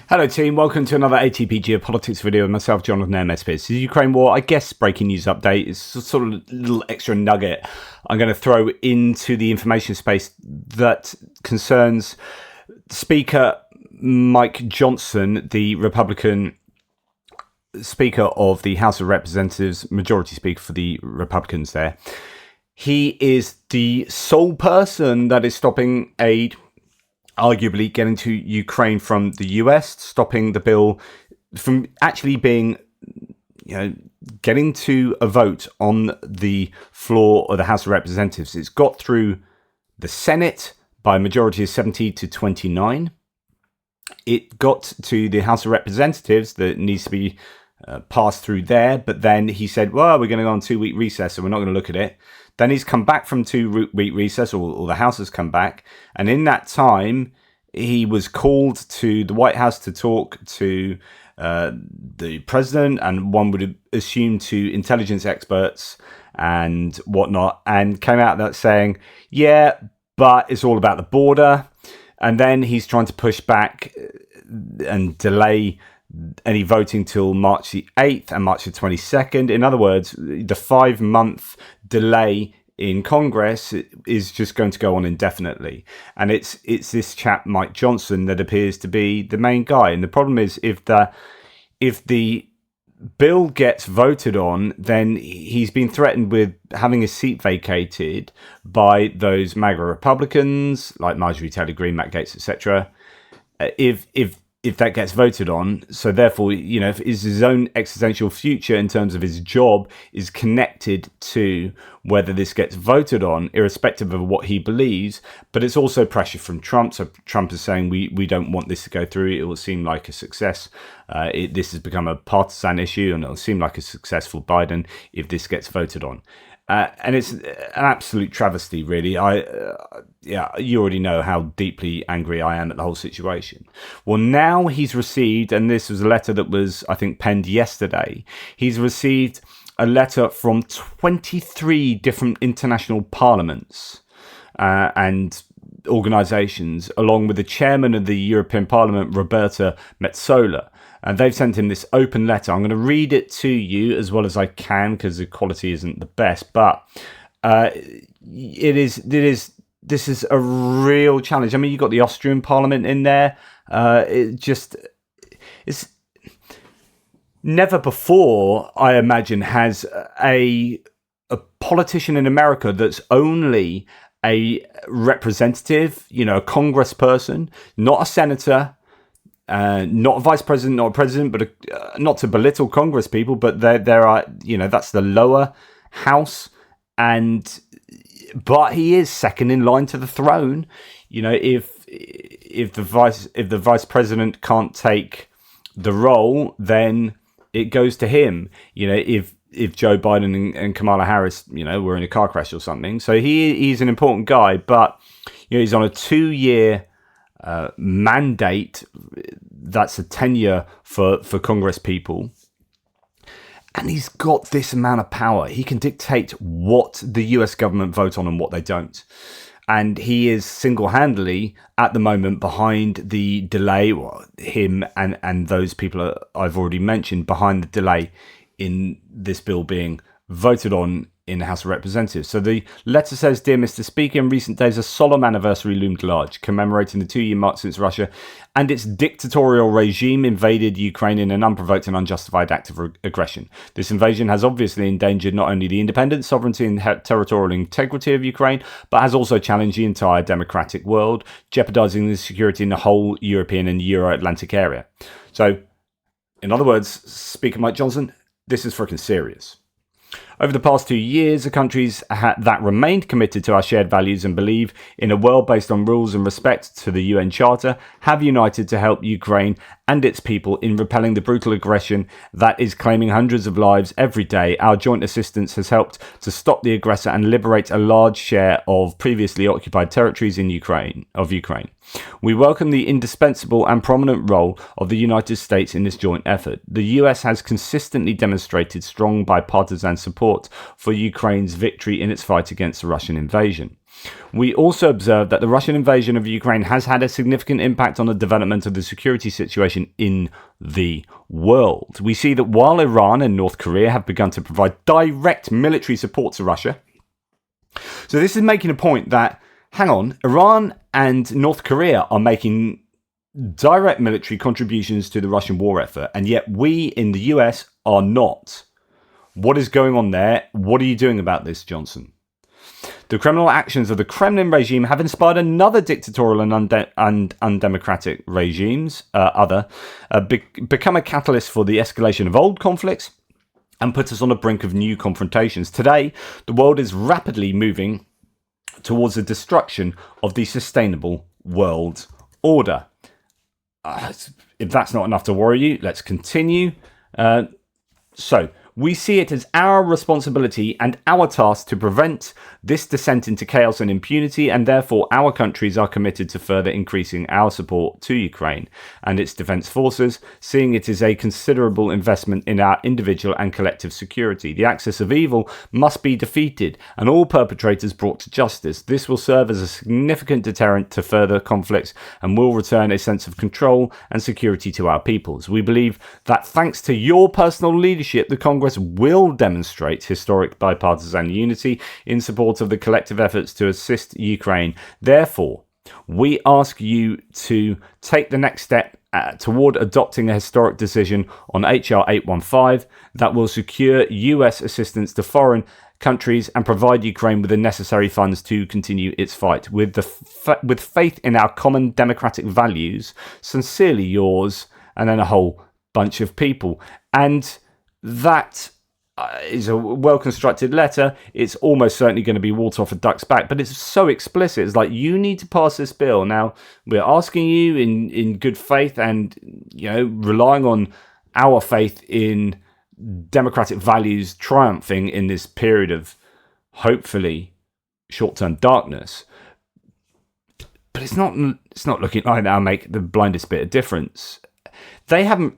Hello team, welcome to another ATP Geopolitics video with myself, Jonathan M.S. Pearce. The Ukraine war, I guess, breaking news update is sort of a little extra nugget I'm going to throw into the information space that concerns Speaker Mike Johnson, the Republican Speaker of the House of Representatives, Majority Speaker for the Republicans there. He is the sole person that is stopping aid arguably getting to Ukraine from the US, stopping the bill from actually being, getting to a vote on the floor of the House of Representatives. It's got through the Senate by a majority of 70 to 29. It got to the House of Representatives that needs to be passed through there, but then he said, well, we're going to go on 2-week recess, so we're not going to look at it. Then he's come back from 2-week recess, or the House has come back. And in that time, he was called to the White House to talk to the president, and one would assume to intelligence experts and whatnot, and came out that saying, yeah, but it's all about the border. And then he's trying to push back and delay any voting till March the 8th and March the 22nd. In other words, the 5-month delay in Congress is just going to go on indefinitely. And it's this chap, Mike Johnson, that appears to be the main guy. And the problem is, if the bill gets voted on, then he's been threatened with having his seat vacated by those MAGA Republicans like Marjorie Taylor Greene, Matt Gaetz, etc. If that gets voted on. So therefore, if his own existential future in terms of his job is connected to whether this gets voted on, irrespective of what he believes. But it's also pressure from Trump. So Trump is saying, we don't want this to go through. It will seem like a success. This has become a partisan issue, and it will seem like a success for Biden if this gets voted on. And it's an absolute travesty, really. You already know how deeply angry I am at the whole situation. Well, now he's received, and this was a letter that was, I think, penned yesterday. He's received a letter from 23 different international parliaments and organisations, along with the chairman of the European Parliament, Roberta Metsola. And they've sent him this open letter. I'm going to read it to you as well as I can, because the quality isn't the best. But this is a real challenge. I mean, you've got the Austrian Parliament in there. It's never before, I imagine, has a politician in America that's only a representative, a congressperson, not a senator, not a vice president, not a president, but not to belittle Congress people, but there are, that's the lower house, but he is second in line to the throne. If the vice president can't take the role, then it goes to him. If Joe Biden and Kamala Harris, were in a car crash or something. So he's an important guy, but he's on a 2-year mandate. That's a tenure for Congress people, and he's got this amount of power. He can dictate what the US government vote on and what they don't, and he is single-handedly at the moment behind the delay, him and those people I've already mentioned, behind the delay in this bill being voted on in the House of Representatives. So the letter says, Dear Mr. Speaker, in recent days a solemn anniversary loomed large, commemorating the 2-year mark since Russia and its dictatorial regime invaded Ukraine in an unprovoked and unjustified act of aggression. This invasion has obviously endangered not only the independence, sovereignty and territorial integrity of Ukraine, but has also challenged the entire democratic world, jeopardizing the security in the whole European and Euro-Atlantic area. So, in other words, Speaker Mike Johnson, this is freaking serious. Over the past 2 years, the countries that remained committed to our shared values and believe in a world based on rules and respect to the UN Charter have united to help Ukraine and its people in repelling the brutal aggression that is claiming hundreds of lives every day. Our joint assistance has helped to stop the aggressor and liberate a large share of previously occupied territories in Ukraine. We welcome the indispensable and prominent role of the United States in this joint effort. The US has consistently demonstrated strong bipartisan support for Ukraine's victory in its fight against the Russian invasion. We also observed that the Russian invasion of Ukraine has had a significant impact on the development of the security situation in the world. We see that while Iran and North Korea have begun to provide direct military support to Russia, so this is making a point that, hang on, Iran and North Korea are making direct military contributions to the Russian war effort, and yet we in the US are not. What is going on there? What are you doing about this, Johnson? The criminal actions of the Kremlin regime have inspired another dictatorial and undemocratic regimes, become a catalyst for the escalation of old conflicts and put us on the brink of new confrontations. Today, the world is rapidly moving towards the destruction of the sustainable world order. If that's not enough to worry you, let's continue. So we see it as our responsibility and our task to prevent this descent into chaos and impunity, and therefore our countries are committed to further increasing our support to Ukraine and its defence forces, seeing it as a considerable investment in our individual and collective security. The axis of evil must be defeated and all perpetrators brought to justice. This will serve as a significant deterrent to further conflicts and will return a sense of control and security to our peoples. We believe that thanks to your personal leadership, the Congress will demonstrate historic bipartisan unity in support of the collective efforts to assist Ukraine. Therefore, we ask you to take the next step toward adopting a historic decision on HR 815 that will secure US assistance to foreign countries and provide Ukraine with the necessary funds to continue its fight. With faith in our common democratic values, sincerely yours, and then a whole bunch of people. And that is a well-constructed letter. It's almost certainly going to be water off a duck's back, but it's so explicit. It's like, you need to pass this bill. Now, we're asking you in good faith and, relying on our faith in democratic values triumphing in this period of, hopefully, short-term darkness. But it's not looking like that'll make the blindest bit of difference. They haven't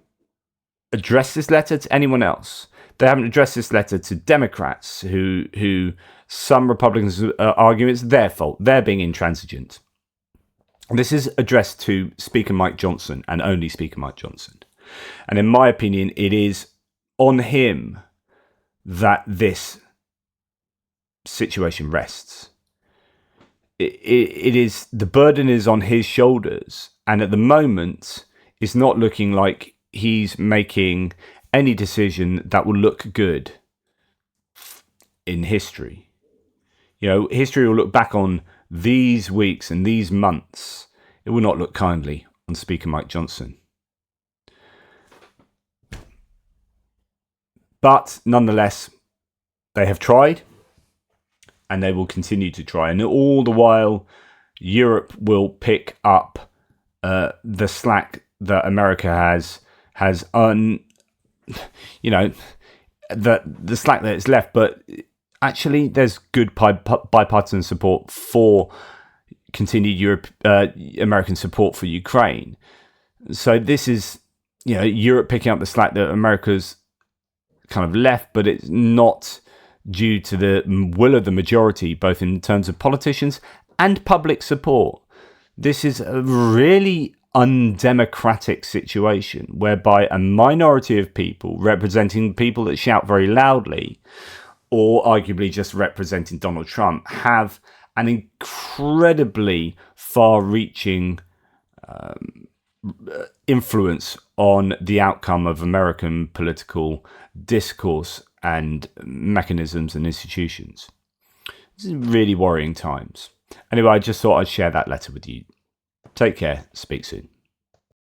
addressed this letter to anyone else. They haven't addressed this letter to Democrats who some Republicans argue it's their fault. They're being intransigent. This is addressed to Speaker Mike Johnson and only Speaker Mike Johnson. And in my opinion, it is on him that this situation rests. It is, the burden is on his shoulders. And at the moment, it's not looking like he's making any decision that will look good in history. History will look back on these weeks and these months. It will not look kindly on Speaker Mike Johnson. But nonetheless, they have tried and they will continue to try. And all the while, Europe will pick up the slack that America has the slack that it's left, but actually there's good bipartisan support for continued American support for Ukraine. So this is, Europe picking up the slack that America's kind of left, but it's not due to the will of the majority, both in terms of politicians and public support. This is a really undemocratic situation whereby a minority of people representing people that shout very loudly, or arguably just representing Donald Trump, have an incredibly far-reaching influence on the outcome of American political discourse and mechanisms and institutions. This is really worrying times. Anyway, I just thought I'd share that letter with you. Take care. Speak soon.